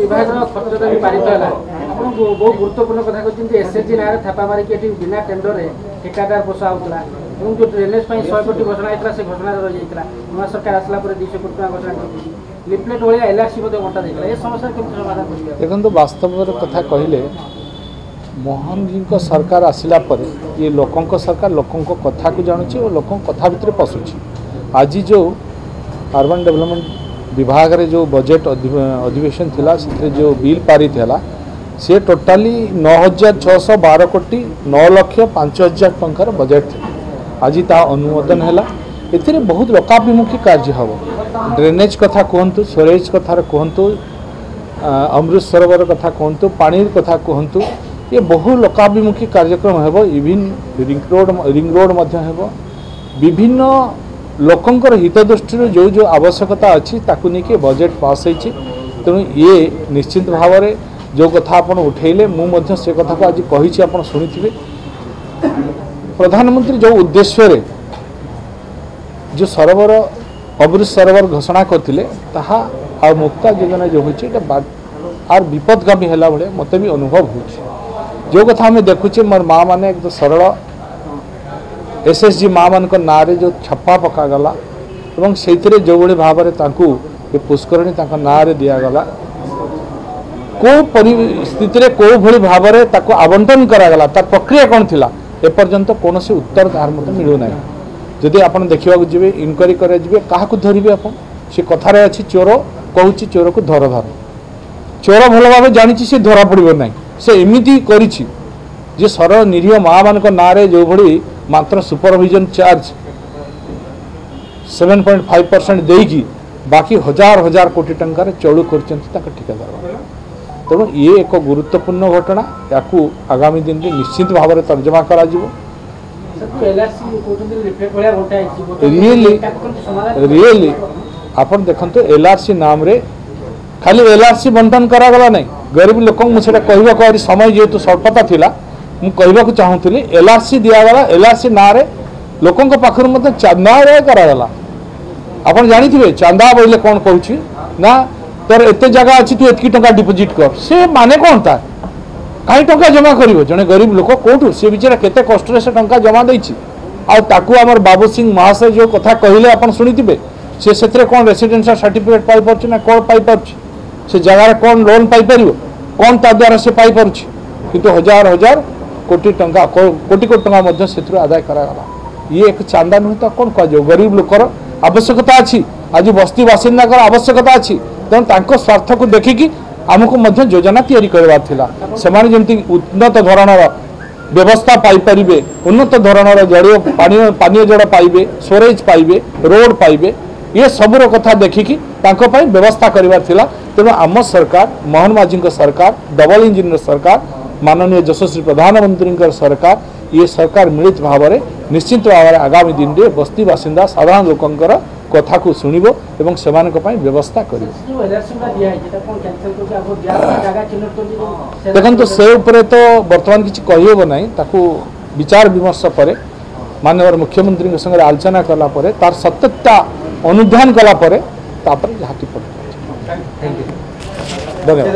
विभाग खर्च भी पारित है बहुत गुरुत्वपूर्ण कथा कहते एसएचजी ना थापा मारिक बिना टेंडर ठेकादार पोषा होता जो ड्रेनेज 100 कोटी घोषणा होता से घोषणा रही जाता नुआ सरकार आसला 200 कोटी घोषणा कर लिफलेट भाई एलआरसी बंटा जाता ये समस्या केमती समाधान कर देखो वास्तव कथा कहले मोहन जी को सरकार आसला पर ये लोकों सरकार लोकों कथा को जानुची और लोकों कथा भितर पशुची आज जो अर्बन डेवलपमेंट विभाग रे जो बजेट अधिवेशन थिला से जो बिल पारित है सी टोटाली 9612 कोटी 9,05,000 टंकार बजेट थी आज ता अनुमोदन है ए बहुत लोकाभिमुखी कार्य हम ड्रेनेज कथा कहतु स्टोरेज कथार कहतु अमृत सरोवर कथा कहतु पानी कथा कहतु ये बहु लोकाभिमुखी कार्यक्रम है इविन रिंग रोड विभिन्न लोकंकर हित दृष्टि जो जो आवश्यकता अच्छी ताकू नहीं बजेट पास होती तेणु ये निश्चित भाव में जो कथा आप उठेले मुझे से कथा को आज कही आप शुणी प्रधानमंत्री जो उद्देश्य रे जो सरोवर अमृत सरोवर घोषणा करते आ मुक्ता योजना जो होता आर विपदगामी है भाई मत भी अनुभव हो जो कथा आम देखुचे मोर माँ मैंने एक सरल एसएसजी माँ मान ना जो छप्पा पकागला और से जो भाई भाव में पुष्करणी ना दिगला कौ परिस्थिति कौ भली भाव में आवंटन करागला तार प्रक्रिया कौन थी एपर्यंत कौन से उत्तर तार मत मिलूना जदि आप देखा जी इनक्वारी कर क्या धरवे आप सी कथार अच्छी चोर कहूँ चोर को धर धर चोर भल भाव जानी सी धरा पड़ो ना से एमती कर सरल निरीह माँ मान ना जो भली मात्र सुपरविजन चार्ज 7.5% देकी बाकी हजार हजार कोटी टंकार चलू कर ठिकादार तेणु ये एक गुरुत्वपूर्ण घटना या आगामी दिन में निश्चित भाव में तर्जमा करा रियली आप देखते एलआरसी नाम रे खाली एलआरसी बंटन करागला नहीं गरीब लोक मुझे कहवाक समय जेहेतु स्वल्पता थिला मुझे चाहूली एलआरसी दिगला एलआरसी ना लोकों पाखर मत चांदा करागला आप जानी चांदा बोले कौन कहूँ ना तोर एत जगह अच्छी तू एतकी टंका डिपोजिट कर से माने कौन था कहीं टंका जमा कर जड़े गरीब लोक कौटू सी बेचारा केते कष्ट से टंका जमा देछि आउ आमर बाबू सिंह महाशय जो कथा कहले आप शुणिथे से कौन रेसिडेंशियल सर्टिफिकेट पाई पार्छ ना कौन पाई पार्छ से जगार कौन लोन पाई परिवो कौन ता द्वारा से पाई पार्छ किंतु हजार हजार कोटी टंका कोटी कोटी टंका मध्य से आदाय करागला ये एक चांदा नुह तो कौन कह गरीब लोकर आवश्यकता अच्छी आज बस्ती बासिंदा आवश्यकता अच्छी तेणु तांको स्वार्थ को देखिकी आमको मध्य योजना तैयारी करवार थिला सेमाने जेमती उन्नत धरणर व्यवस्था पाई परिबे उन्नत धरणर जड़ीय पानीय जल पाइबे स्टोरेज पाइबे रोड पाइबे ये सबुर कथा देखिकी तांको पाई व्यवस्था करवार थिला तेणु आम सरकार मोहन माझी सरकार डबल इंजिन सरकार माननीय यशस्वी प्रधानमंत्री सरकार ये सरकार मिलित भाव में निश्चित भाव में आगामी दिन में बस्ती बासिंदा साधारण लोकंकर कथा को शुणव और से व्यवस्था कर देखो से उपरे तो बर्तमान किसी कहब ना ताकू विचार विमर्श पर माननीय मुख्यमंत्री संगे आलोचना कलापर तार सत्यता अनुध्यान कलापर जहाँ धन्यवाद।